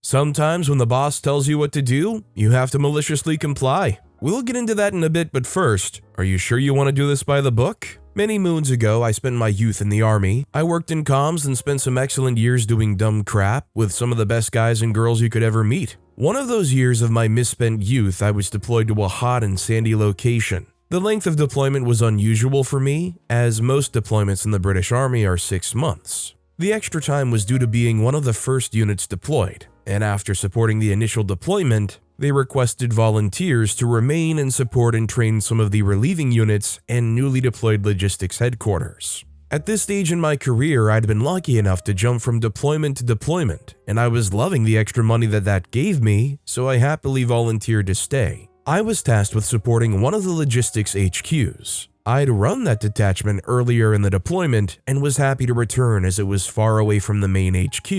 Sometimes when the boss tells you what to do, you have to maliciously comply. We'll get into that in a bit, but first, are you sure you want to do this by the book? Many moons ago, I spent my youth in the army. I worked in comms and spent some excellent years doing dumb crap with some of the best guys and girls you could ever meet. One of those years of my misspent youth, I was deployed to a hot and sandy location. The length of deployment was unusual for me, as most deployments in the British Army are 6 months. The extra time was due to being one of the first units deployed, and after supporting the initial deployment, they requested volunteers to remain and support and train some of the relieving units and newly deployed logistics headquarters. At this stage in my career, I'd been lucky enough to jump from deployment to deployment, and I was loving the extra money that gave me, so I happily volunteered to stay. I was tasked with supporting one of the logistics HQs. I'd run that detachment earlier in the deployment and was happy to return as it was far away from the main HQ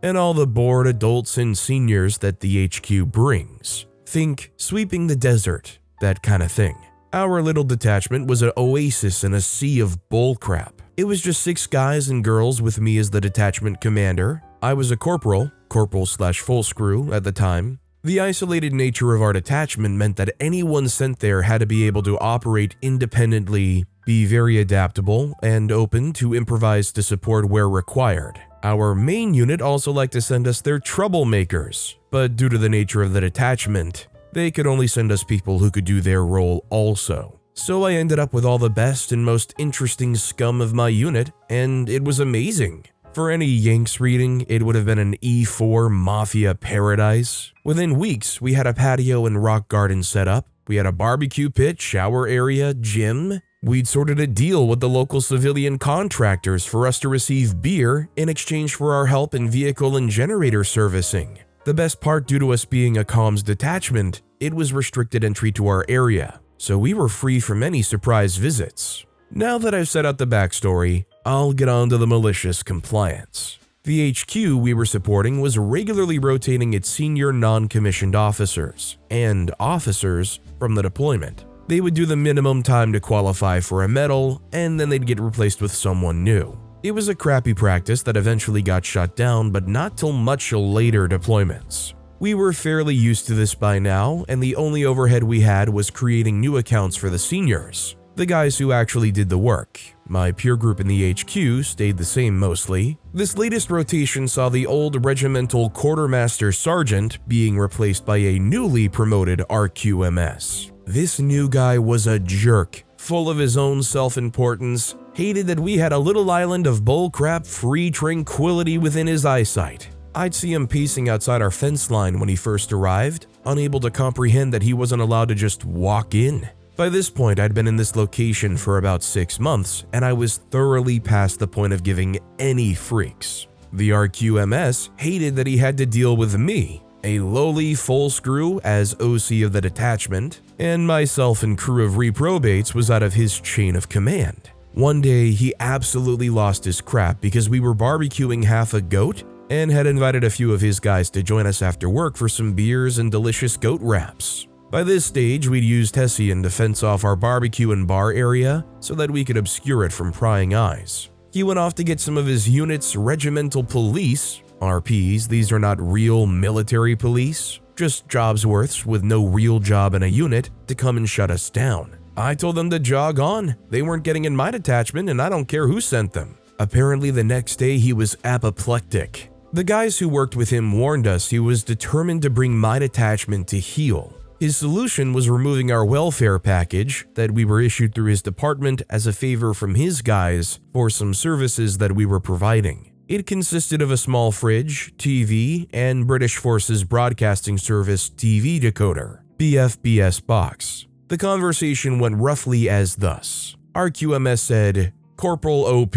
and all the bored adults and seniors that the HQ brings. Think sweeping the desert, that kind of thing. Our little detachment was an oasis in a sea of bullcrap. It was just 6 guys and girls with me as the detachment commander. I was a corporal/full screw at the time. The isolated nature of our detachment meant that anyone sent there had to be able to operate independently, be very adaptable, and open to improvise to support where required. Our main unit also liked to send us their troublemakers, but due to the nature of the detachment, they could only send us people who could do their role also. So I ended up with all the best and most interesting scum of my unit, and it was amazing. For any Yanks reading, it would have been an E4 mafia paradise. Within weeks, we had a patio and rock garden set up. We had a barbecue pit, shower area, gym. We'd sorted a deal with the local civilian contractors for us to receive beer in exchange for our help in vehicle and generator servicing. The best part, due to us being a comms detachment, it was restricted entry to our area, so we were free from any surprise visits. Now that I've set out the backstory, I'll get on to the malicious compliance. The HQ we were supporting was regularly rotating its senior non-commissioned officers and officers from the deployment. They would do the minimum time to qualify for a medal, and then they'd get replaced with someone new. It was a crappy practice that eventually got shut down, but not till much later deployments. We were fairly used to this by now, and the only overhead we had was creating new accounts for the seniors, the guys who actually did the work. My peer group in the HQ stayed the same mostly. This latest rotation saw the old regimental quartermaster sergeant being replaced by a newly promoted RQMS. This new guy was a jerk, full of his own self-importance, hated that we had a little island of bullcrap free tranquility within his eyesight. I'd see him pacing outside our fence line when he first arrived, unable to comprehend that he wasn't allowed to just walk in. By this point, I'd been in this location for about 6 months, and I was thoroughly past the point of giving any freaks. The RQMS hated that he had to deal with me, a lowly full screw as OC of the detachment, and myself and crew of reprobates was out of his chain of command. One day, he absolutely lost his crap because we were barbecuing half a goat and had invited a few of his guys to join us after work for some beers and delicious goat wraps. By this stage, we'd used Hessian to fence off our barbecue and bar area so that we could obscure it from prying eyes. He went off to get some of his unit's regimental police, RPs, these are not real military police, just jobsworths with no real job in a unit, to come and shut us down. I told them to jog on, they weren't getting in my detachment and I don't care who sent them. Apparently the next day he was apoplectic. The guys who worked with him warned us he was determined to bring my detachment to heel. His solution was removing our welfare package that we were issued through his department as a favor from his guys for some services that we were providing. It consisted of a small fridge, TV, and British Forces Broadcasting Service TV decoder, BFBS box. The conversation went roughly as thus. RQMS said, "Corporal OP,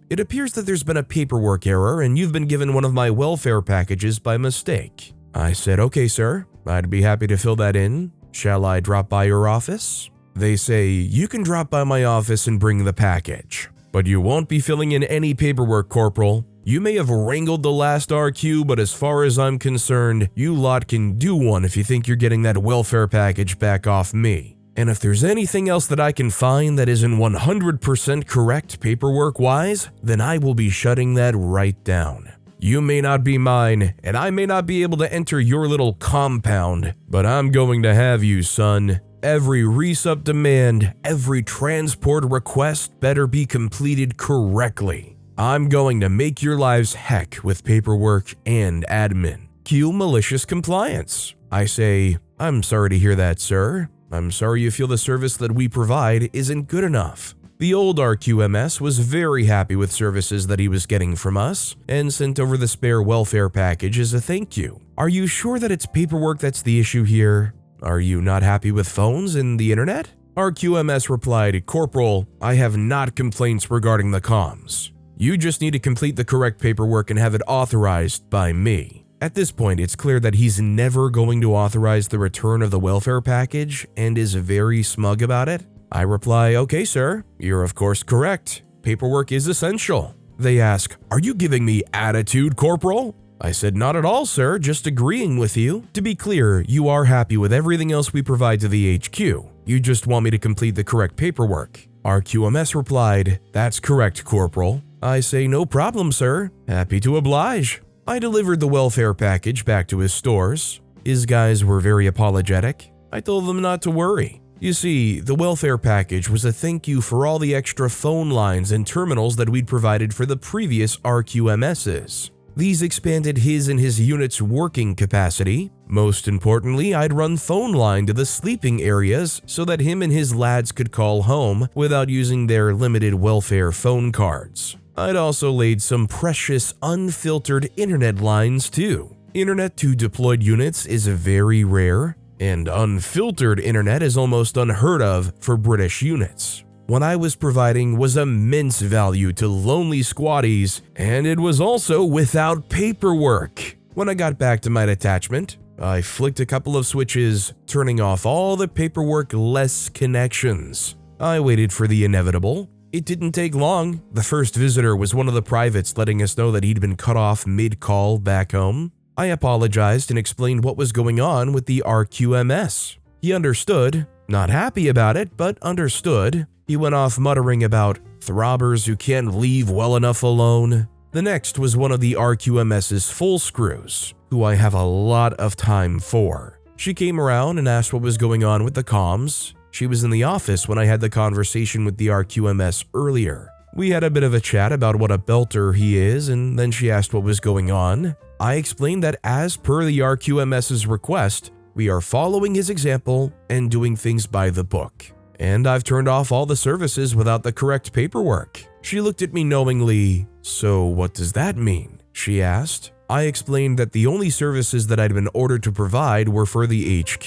it appears that there's been a paperwork error and you've been given one of my welfare packages by mistake." I said, "Okay, sir. I'd be happy to fill that in. Shall I drop by your office?" They say, "You can drop by my office and bring the package. But you won't be filling in any paperwork, Corporal. You may have wrangled the last RQ, but as far as I'm concerned, you lot can do one if you think you're getting that welfare package back off me. And if there's anything else that I can find that isn't 100% correct paperwork-wise, then I will be shutting that right down." You may not be mine, and I may not be able to enter your little compound, but I'm going to have you, son. Every resub demand, every transport request better be completed correctly. I'm going to make your lives heck with paperwork and admin. Cue malicious compliance. I say, I'm sorry to hear that, sir. I'm sorry you feel the service that we provide isn't good enough. The old RQMS was very happy with services that he was getting from us and sent over the spare welfare package as a thank you. Are you sure that it's paperwork that's the issue here? Are you not happy with phones and the internet? RQMS replied, Corporal, I have not complaints regarding the comms. You just need to complete the correct paperwork and have it authorized by me. At this point, it's clear that he's never going to authorize the return of the welfare package and is very smug about it. I reply, okay, sir, you're of course correct. Paperwork is essential. They ask, are you giving me attitude, Corporal? I said, not at all, sir, just agreeing with you. To be clear, you are happy with everything else we provide to the HQ. You just want me to complete the correct paperwork. RQMS replied, that's correct, Corporal. I say, no problem, sir. Happy to oblige. I delivered the welfare package back to his stores. His guys were very apologetic. I told them not to worry. You see, the welfare package was a thank you for all the extra phone lines and terminals that we'd provided for the previous RQMSs. These expanded his and his unit's working capacity. Most importantly, I'd run phone line to the sleeping areas so that him and his lads could call home without using their limited welfare phone cards. I'd also laid some precious unfiltered internet lines too. Internet to deployed units is very rare, and unfiltered internet is almost unheard of for British units. What I was providing was immense value to lonely squatties, and it was also without paperwork. When I got back to my detachment, I flicked a couple of switches, turning off all the paperwork-less connections. I waited for the inevitable. It didn't take long. The first visitor was one of the privates letting us know that he'd been cut off mid-call back home. I apologized and explained what was going on with the RQMS. He understood, not happy about it, but understood. He went off muttering about throbbers who can't leave well enough alone. The next was one of the RQMS's full screws, who I have a lot of time for. She came around and asked what was going on with the comms. She was in the office when I had the conversation with the RQMS earlier. We had a bit of a chat about what a belter he is, and then she asked what was going on. I explained that as per the RQMS's request, we are following his example and doing things by the book. And I've turned off all the services without the correct paperwork. She looked at me knowingly. So what does that mean? She asked. I explained that the only services that I'd been ordered to provide were for the HQ.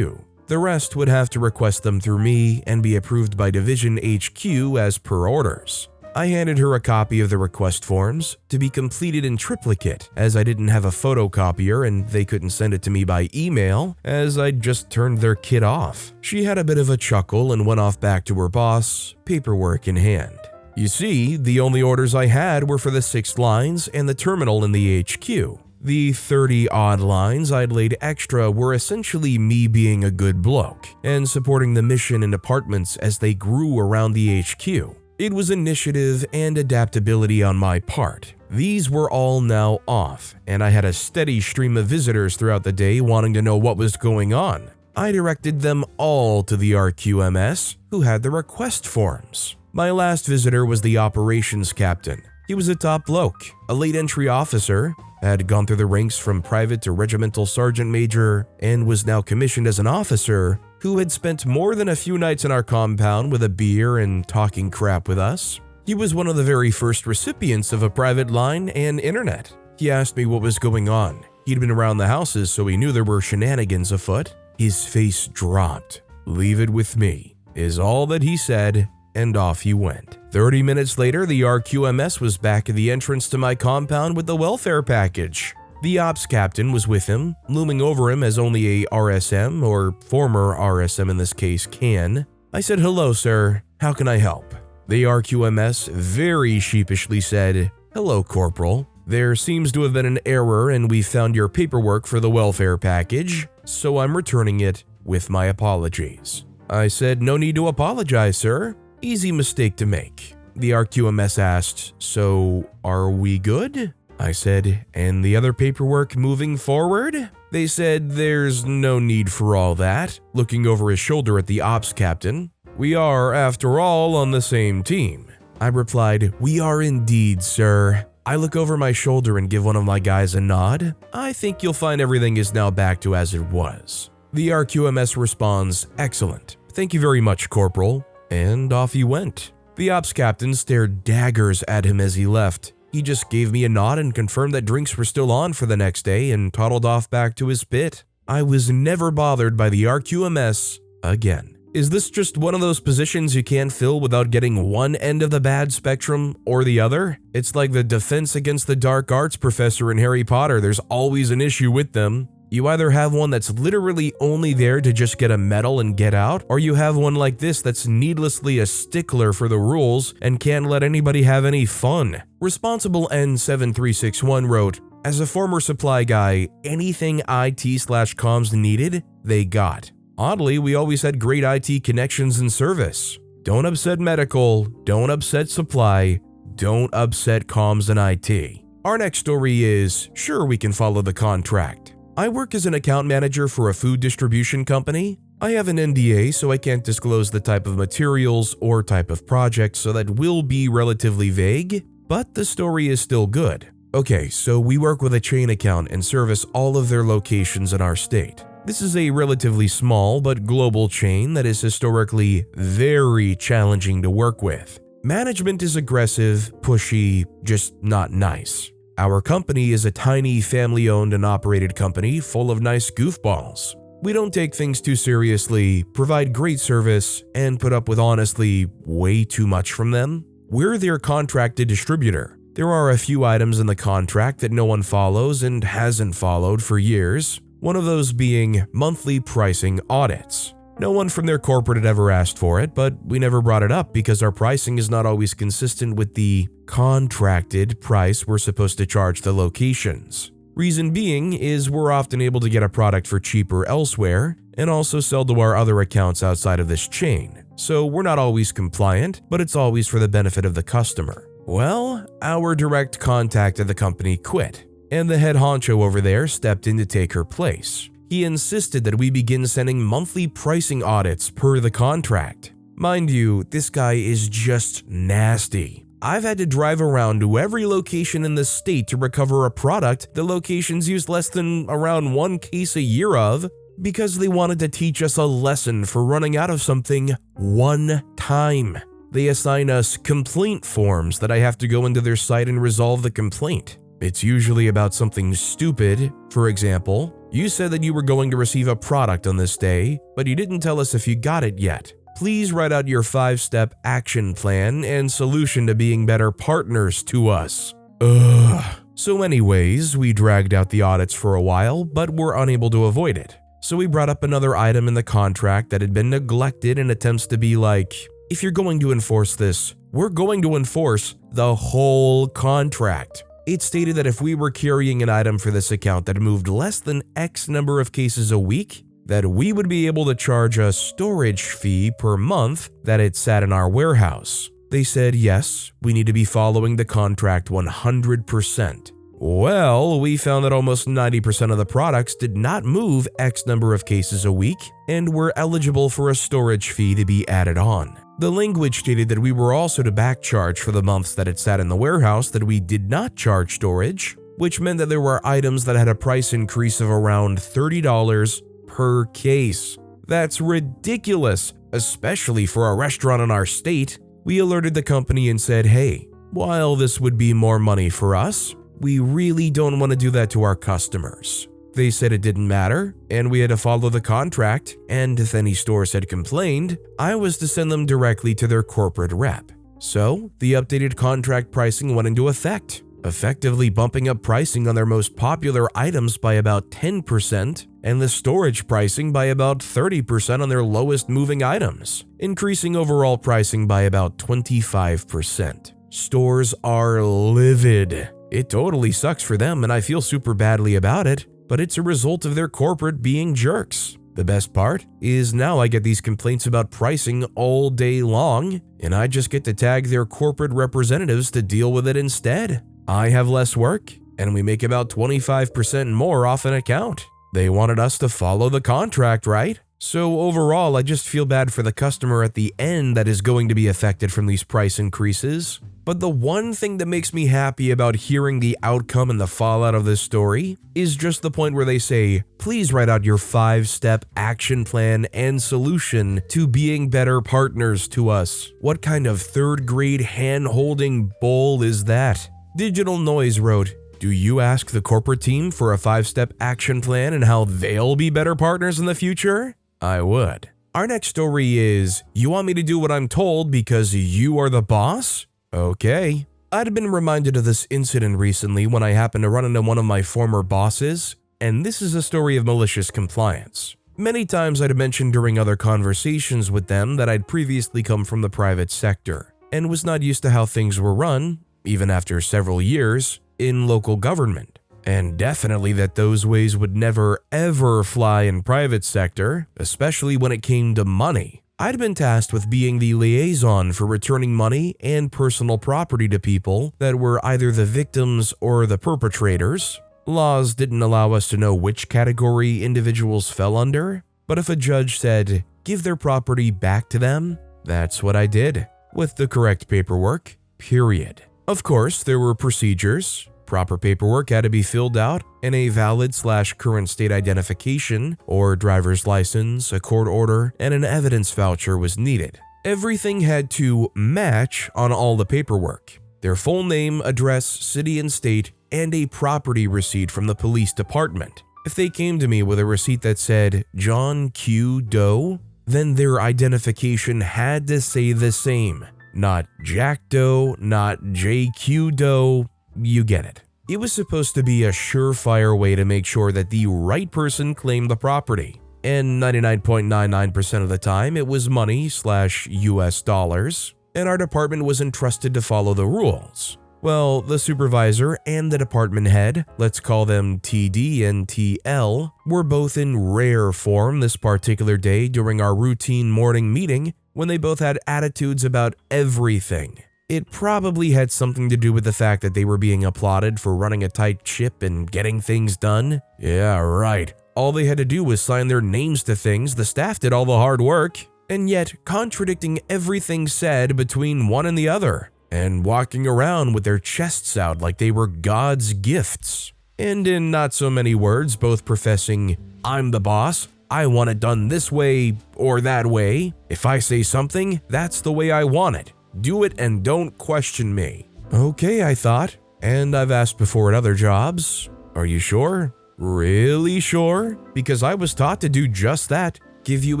The rest would have to request them through me and be approved by Division HQ as per orders. I handed her a copy of the request forms to be completed in triplicate, as I didn't have a photocopier and they couldn't send it to me by email, as I'd just turned their kit off. She had a bit of a chuckle and went off back to her boss, paperwork in hand. You see, the only orders I had were for the 6 lines and the terminal in the HQ. The 30-odd lines I'd laid extra were essentially me being a good bloke and supporting the mission and departments as they grew around the HQ. It was initiative and adaptability on my part. These were all now off, and I had a steady stream of visitors throughout the day wanting to know what was going on. I directed them all to the RQMS, who had the request forms. My last visitor was the operations captain. He was a top bloke, a late entry officer, had gone through the ranks from private to regimental sergeant major, and was now commissioned as an officer who had spent more than a few nights in our compound with a beer and talking crap with us. He was one of the very first recipients of a private line and internet. He asked me what was going on. He'd been around the houses, so he knew there were shenanigans afoot. His face dropped. "Leave it with me," is all that he said, and off he went. 30 minutes later, the RQMS was back at the entrance to my compound with the welfare package. The ops captain was with him, looming over him as only a RSM, or former RSM in this case, can. I said, "Hello, sir. How can I help?" The RQMS very sheepishly said, "Hello, Corporal. There seems to have been an error and we found your paperwork for the welfare package, so I'm returning it with my apologies." I said, "No need to apologize, sir. Easy mistake to make." The RQMS asked, "So, are we good?" I said, and the other paperwork moving forward? They said, there's no need for all that, looking over his shoulder at the ops captain. We are, after all, on the same team. I replied, we are indeed, sir. I look over my shoulder and give one of my guys a nod. I think you'll find everything is now back to as it was. The RQMS responds, excellent. Thank you very much, Corporal. And off he went. The ops captain stared daggers at him as he left. He just gave me a nod and confirmed that drinks were still on for the next day and toddled off back to his pit. I was never bothered by the RQMS again. Is this just one of those positions you can't fill without getting one end of the bad spectrum or the other? It's like the defense against the dark arts professor in Harry Potter. There's always an issue with them. You either have one that's literally only there to just get a medal and get out, or you have one like this that's needlessly a stickler for the rules and can't let anybody have any fun. Responsible N7361 wrote, as a former supply guy, anything IT/comms needed, they got. Oddly, we always had great IT connections and service. Don't upset medical, don't upset supply, don't upset comms and IT. Our next story is, sure, we can follow the contract. I work as an account manager for a food distribution company. I have an NDA, so I can't disclose the type of materials or type of project, so that will be relatively vague, but the story is still good. Okay, so we work with a chain account and service all of their locations in our state. This is a relatively small but global chain that is historically very challenging to work with. Management is aggressive, pushy, just not nice. Our company is a tiny family-owned and operated company full of nice goofballs. We don't take things too seriously, provide great service, and put up with honestly way too much from them. We're their contracted distributor. There are a few items in the contract that no one follows and hasn't followed for years. One of those being monthly pricing audits. No one from their corporate had ever asked for it, but we never brought it up because our pricing is not always consistent with the contracted price we're supposed to charge the locations. Reason being is we're often able to get a product for cheaper elsewhere and also sell to our other accounts outside of this chain. So we're not always compliant, but it's always for the benefit of the customer. Well, our direct contact at the company quit, and the head honcho over there stepped in to take her place. He insisted that we begin sending monthly pricing audits per the contract. Mind you, this guy is just nasty. I've had to drive around to every location in the state to recover a product the locations use less than around 1 case a year of because they wanted to teach us a lesson for running out of something one time. They assign us complaint forms that I have to go into their site and resolve the complaint. It's usually about something stupid. For example, you said that you were going to receive a product on this day, but you didn't tell us if you got it yet. Please write out your 5-step action plan and solution to being better partners to us. Ugh. So anyways, we dragged out the audits for a while, but were unable to avoid it. So we brought up another item in the contract that had been neglected in attempts to be like, if you're going to enforce this, we're going to enforce the whole contract. It stated that if we were carrying an item for this account that moved less than X number of cases a week, that we would be able to charge a storage fee per month that it sat in our warehouse. They said yes, we need to be following the contract 100%. Well, we found that almost 90% of the products did not move X number of cases a week and were eligible for a storage fee to be added on. The language stated that we were also to backcharge for the months that it sat in the warehouse that we did not charge storage, which meant that there were items that had a price increase of around $30 per case. That's ridiculous, especially for a restaurant in our state. We alerted the company and said, hey, while this would be more money for us, we really don't want to do that to our customers. They said it didn't matter, and we had to follow the contract, and if any stores had complained, I was to send them directly to their corporate rep. So, the updated contract pricing went into effect, effectively bumping up pricing on their most popular items by about 10%, and the storage pricing by about 30% on their lowest moving items, increasing overall pricing by about 25%. Stores are livid. It totally sucks for them, and I feel super badly about it, but it's a result of their corporate being jerks. The best part is now I get these complaints about pricing all day long, and I just get to tag their corporate representatives to deal with it instead. I have less work, and we make about 25% more off an account. They wanted us to follow the contract, right? So overall, I just feel bad for the customer at the end that is going to be affected from these price increases. But the one thing that makes me happy about hearing the outcome and the fallout of this story is just the point where they say, please write out your 5-step action plan and solution to being better partners to us. What kind of third-grade hand-holding bull is that? Digital Noise wrote, do you ask the corporate team for a 5-step action plan and how they'll be better partners in the future? I would. Our next story is, you want me to do what I'm told because you are the boss? Okay. I'd been reminded of this incident recently when I happened to run into one of my former bosses, and this is a story of malicious compliance. Many times I'd mentioned during other conversations with them that I'd previously come from the private sector and was not used to how things were run, even after several years, in local government. And definitely that those ways would never ever fly in private sector, especially when it came to money. I'd been tasked with being the liaison for returning money and personal property to people that were either the victims or the perpetrators. Laws didn't allow us to know which category individuals fell under, but if a judge said, give their property back to them, that's what I did, with the correct paperwork, period. Of course, there were procedures. Proper paperwork had to be filled out, and a valid/current state identification or driver's license, a court order, and an evidence voucher was needed. Everything had to match on all the paperwork. Their full name, address, city and state, and a property receipt from the police department. If they came to me with a receipt that said John Q. Doe, then their identification had to say the same. Not Jack Doe, not JQ Doe. You get it. It was supposed to be a surefire way to make sure that the right person claimed the property. And 99.99% of the time, it was money/US dollars, and our department was entrusted to follow the rules. Well, the supervisor and the department head, let's call them TD and TL, were both in rare form this particular day during our routine morning meeting when they both had attitudes about everything. It probably had something to do with the fact that they were being applauded for running a tight ship and getting things done. Yeah, right. All they had to do was sign their names to things, the staff did all the hard work, and yet contradicting everything said between one and the other, and walking around with their chests out like they were God's gifts. And in not so many words, both professing, I'm the boss, I want it done this way or that way. If I say something, that's the way I want it. Do it and don't question me. Okay, I thought, and I've asked before at other jobs. Are you sure? Really sure? Because I was taught to do just that, give you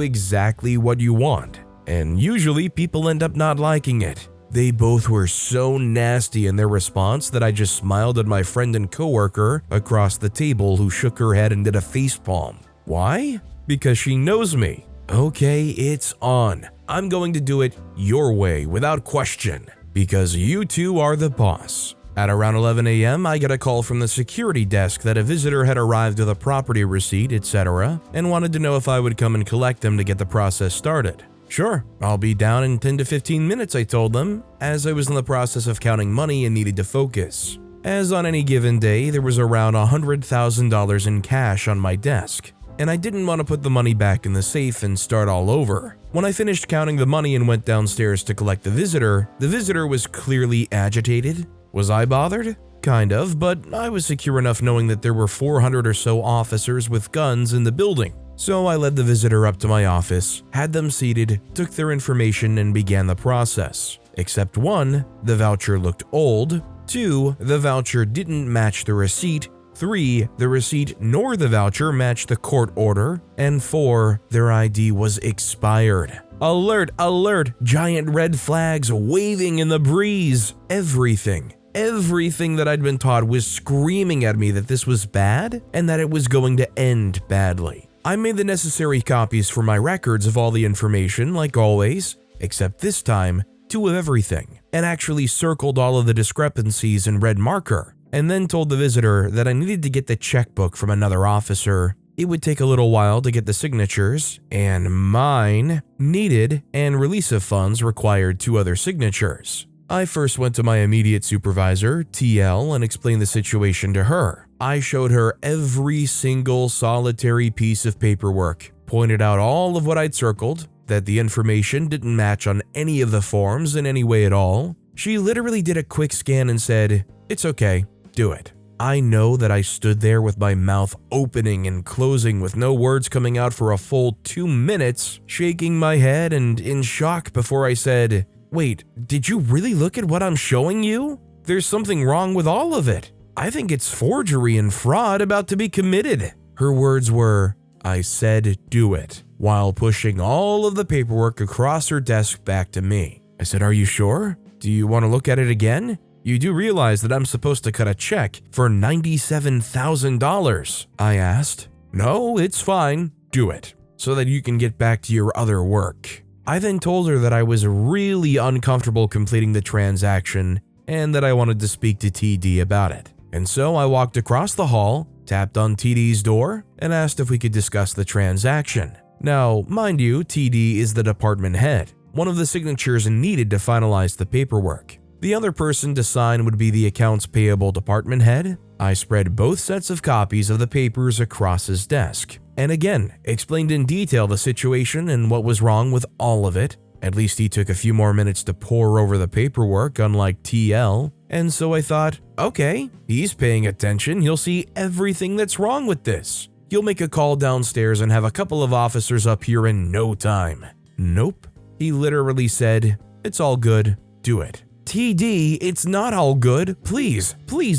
exactly what you want. And usually people end up not liking it. They both were so nasty in their response that I just smiled at my friend and coworker across the table who shook her head and did a facepalm. Why? Because she knows me. Okay, it's on. I'm going to do it your way without question, because you two are the boss. At around 11 a.m., I get a call from the security desk that a visitor had arrived with a property receipt, etc., and wanted to know if I would come and collect them to get the process started. Sure, I'll be down in 10 to 15 minutes, I told them, as I was in the process of counting money and needed to focus. As on any given day, there was around $100,000 in cash on my desk, and I didn't want to put the money back in the safe and start all over. When I finished counting the money and went downstairs to collect the visitor was clearly agitated. Was I bothered? Kind of, but I was secure enough knowing that there were 400 or so officers with guns in the building. So I led the visitor up to my office, had them seated, took their information, and began the process. Except 1, the voucher looked old, 2, the voucher didn't match the receipt, 3, the receipt nor the voucher matched the court order, and 4, their ID was expired. Alert, alert, giant red flags waving in the breeze. Everything that I'd been taught was screaming at me that this was bad and that it was going to end badly. I made the necessary copies for my records of all the information, like always, except this time, 2 of everything, and actually circled all of the discrepancies in red marker, and then told the visitor that I needed to get the checkbook from another officer. It would take a little while to get the signatures, and mine needed, and release of funds required 2 other signatures. I first went to my immediate supervisor, TL, and explained the situation to her. I showed her every single solitary piece of paperwork, pointed out all of what I'd circled, that the information didn't match on any of the forms in any way at all. She literally did a quick scan and said, "It's okay, do it." I know that I stood there with my mouth opening and closing with no words coming out for a full 2 minutes, shaking my head and in shock before I said, "Wait, did you really look at what I'm showing you? There's something wrong with all of it. I think it's forgery and fraud about to be committed." Her words were, "I said do it," while pushing all of the paperwork across her desk back to me. I said, "Are you sure? Do you want to look at it again? You do realize that I'm supposed to cut a check for $97,000, I asked. "No, it's fine. Do it, so that you can get back to your other work." I then told her that I was really uncomfortable completing the transaction and that I wanted to speak to TD about it. And so I walked across the hall, tapped on TD's door, and asked if we could discuss the transaction. Now, mind you, TD is the department head, one of the signatures needed to finalize the paperwork. The other person to sign would be the accounts payable department head. I spread both sets of copies of the papers across his desk, and again, explained in detail the situation and what was wrong with all of it. At least he took a few more minutes to pore over the paperwork, unlike TL, and so I thought, okay, he's paying attention, he'll see everything that's wrong with this. He'll make a call downstairs and have a couple of officers up here in no time. Nope. He literally said, "It's all good, do it." "TD, it's not all good. Please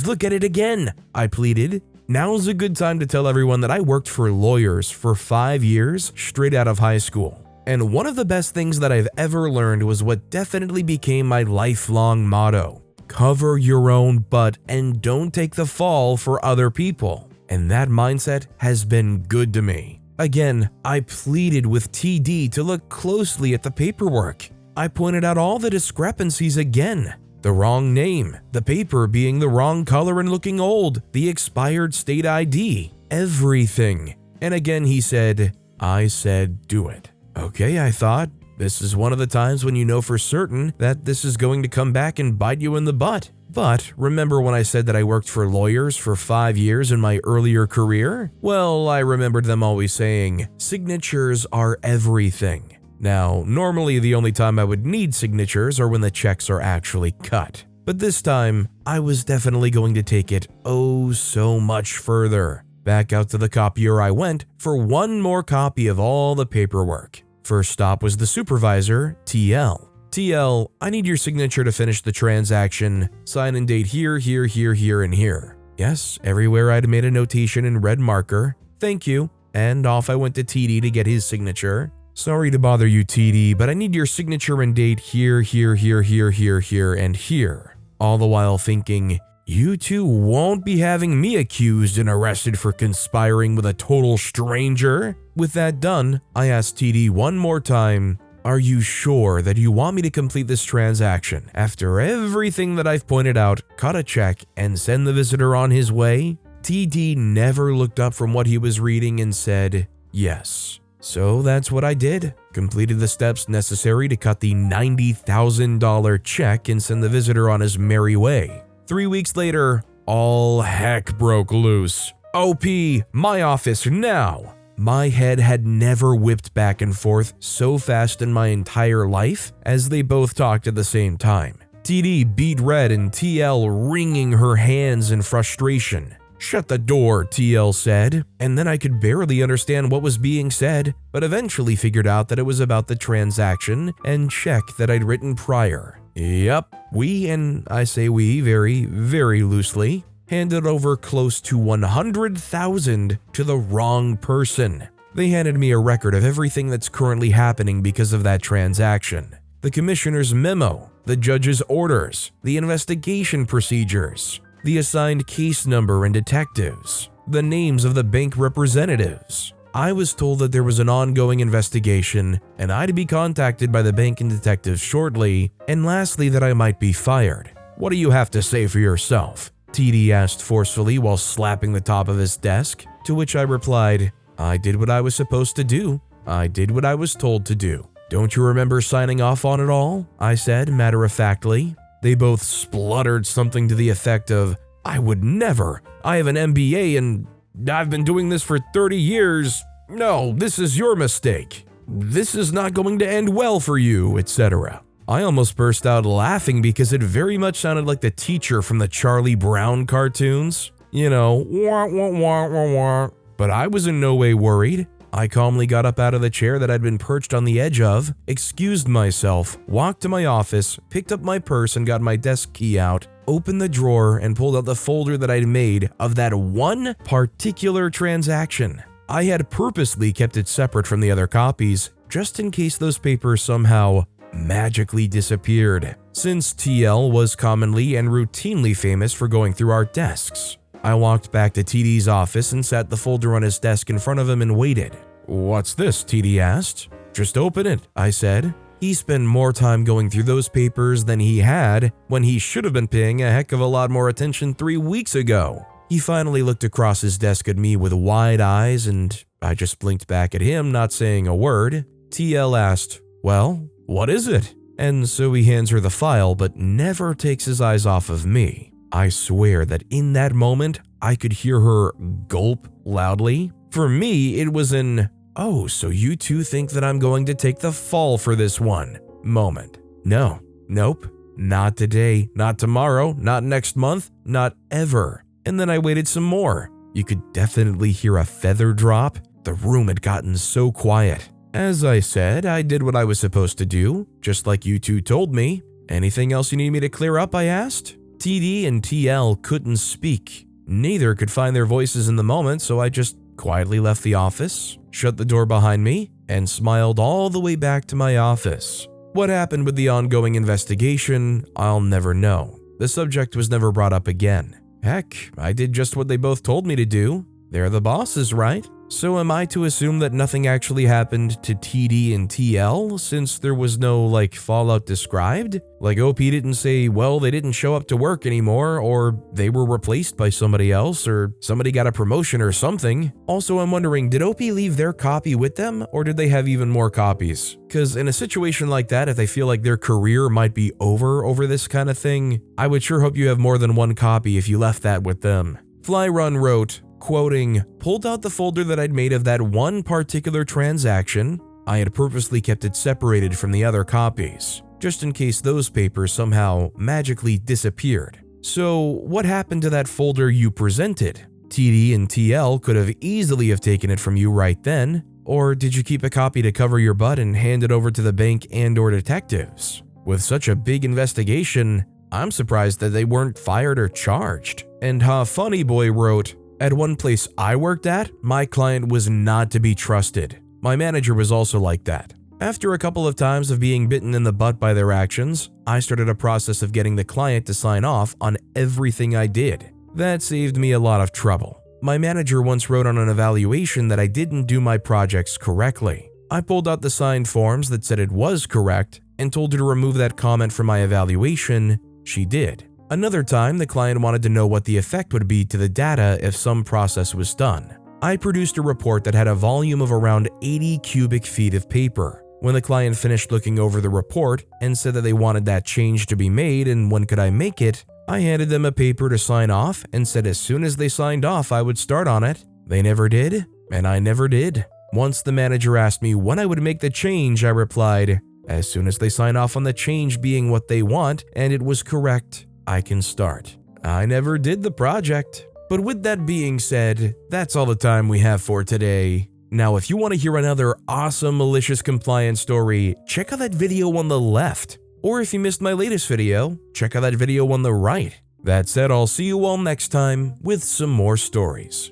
look at it again," I pleaded. Now's a good time to tell everyone that I worked for lawyers for 5 years straight out of high school. And one of the best things that I've ever learned was what definitely became my lifelong motto. Cover your own butt and don't take the fall for other people. And that mindset has been good to me. Again, I pleaded with TD to look closely at the paperwork. I pointed out all the discrepancies again. The wrong name, the paper being the wrong color and looking old, the expired state ID, everything. And again he said, "I said do it." Okay, I thought, this is one of the times when you know for certain that this is going to come back and bite you in the butt. But remember when I said that I worked for lawyers for 5 years in my earlier career? Well, I remembered them always saying, signatures are everything. Now, normally the only time I would need signatures are when the checks are actually cut. But this time, I was definitely going to take it oh so much further. Back out to the copier I went for one more copy of all the paperwork. First stop was the supervisor, TL. "TL, I need your signature to finish the transaction. Sign and date here, here, here, here, and here." Yes, everywhere I'd made a notation in red marker. "Thank you." And off I went to TD to get his signature. "Sorry to bother you, TD, but I need your signature and date here, here, here, here, here, here, and here." All the while thinking, you two won't be having me accused and arrested for conspiring with a total stranger. With that done, I asked TD one more time, "Are you sure that you want me to complete this transaction after everything that I've pointed out, cut a check, and send the visitor on his way?" TD never looked up from what he was reading and said, "Yes." So that's what I did. Completed the steps necessary to cut the $90,000 check and send the visitor on his merry way. 3 weeks later, all heck broke loose. "OP, my office now!" My head had never whipped back and forth so fast in my entire life as they both talked at the same time. TD beat red and TL wringing her hands in frustration. "Shut the door," TL said, and then I could barely understand what was being said, but eventually figured out that it was about the transaction and check that I'd written prior. Yep, we, and I say we very, very loosely, handed over close to $100,000 to the wrong person. They handed me a record of everything that's currently happening because of that transaction. The commissioner's memo, the judge's orders, the investigation procedures, the assigned case number and detectives, the names of the bank representatives. I was told that there was an ongoing investigation and I'd be contacted by the bank and detectives shortly, and lastly that I might be fired. "What do you have to say for yourself?" TD asked forcefully while slapping the top of his desk, to which I replied, "I did what I was supposed to do. I did what I was told to do." "Don't you remember signing off on it all?" I said matter-of-factly. They both spluttered something to the effect of, "I would never. I have an MBA and I've been doing this for 30 years. No, this is your mistake. This is not going to end well for you," etc. I almost burst out laughing because it very much sounded like the teacher from the Charlie Brown cartoons. You know, wah, wah, wah, wah, wah. But I was in no way worried. I calmly got up out of the chair that I'd been perched on the edge of, excused myself, walked to my office, picked up my purse and got my desk key out, opened the drawer and pulled out the folder that I'd made of that one particular transaction. I had purposely kept it separate from the other copies, just in case those papers somehow magically disappeared, since TL was commonly and routinely famous for going through our desks. I walked back to TD's office and sat the folder on his desk in front of him and waited. "What's this?" TD asked. "Just open it," I said. He spent more time going through those papers than he had when he should have been paying a heck of a lot more attention 3 weeks ago. He finally looked across his desk at me with wide eyes and I just blinked back at him, not saying a word. TL asked, "Well, what is it?" And so he hands her the file but never takes his eyes off of me. I swear that in that moment, I could hear her gulp loudly. For me, it was an, "Oh, so you two think that I'm going to take the fall for this one" moment. Nope, not today, not tomorrow, not next month, not ever. And then I waited some more. You could definitely hear a feather drop. The room had gotten so quiet. As I said, I did what I was supposed to do, just like you two told me. "Anything else you need me to clear up?" I asked. TD and TL couldn't speak. Neither could find their voices in the moment, so I just quietly left the office, shut the door behind me, and smiled all the way back to my office. What happened with the ongoing investigation, I'll never know. The subject was never brought up again. Heck, I did just what they both told me to do. They're the bosses, right? So am I to assume that nothing actually happened to TD and TL since there was no, fallout described? Like OP didn't say, well, they didn't show up to work anymore, or they were replaced by somebody else, or somebody got a promotion or something. Also, I'm wondering, did OP leave their copy with them, or did they have even more copies? Because in a situation like that, if they feel like their career might be over this kind of thing, I would sure hope you have more than one copy if you left that with them. Flyrun wrote, quoting, "Pulled out the folder that I'd made of that one particular transaction. I had purposely kept it separated from the other copies, just in case those papers somehow magically disappeared. So what happened to that folder you presented? TD and TL could have easily have taken it from you right then, or did you keep a copy to cover your butt and hand it over to the bank and/or detectives? With such a big investigation, I'm surprised that they weren't fired or charged." And Funny Boy wrote, "At one place I worked at, my client was not to be trusted. My manager was also like that. After a couple of times of being bitten in the butt by their actions, I started a process of getting the client to sign off on everything I did. That saved me a lot of trouble. My manager once wrote on an evaluation that I didn't do my projects correctly. I pulled out the signed forms that said it was correct and told her to remove that comment from my evaluation. She did. Another time, the client wanted to know what the effect would be to the data if some process was done. I produced a report that had a volume of around 80 cubic feet of paper. When the client finished looking over the report and said that they wanted that change to be made and when could I make it, I handed them a paper to sign off and said as soon as they signed off I would start on it. They never did, and I never did. Once the manager asked me when I would make the change, I replied, as soon as they sign off on the change being what they want and it was correct, I can start. I never did the project. But with that being said, that's all the time we have for today. Now, if you want to hear another awesome malicious compliance story, check out that video on the left. Or if you missed my latest video, check out that video on the right. That said, I'll see you all next time with some more stories.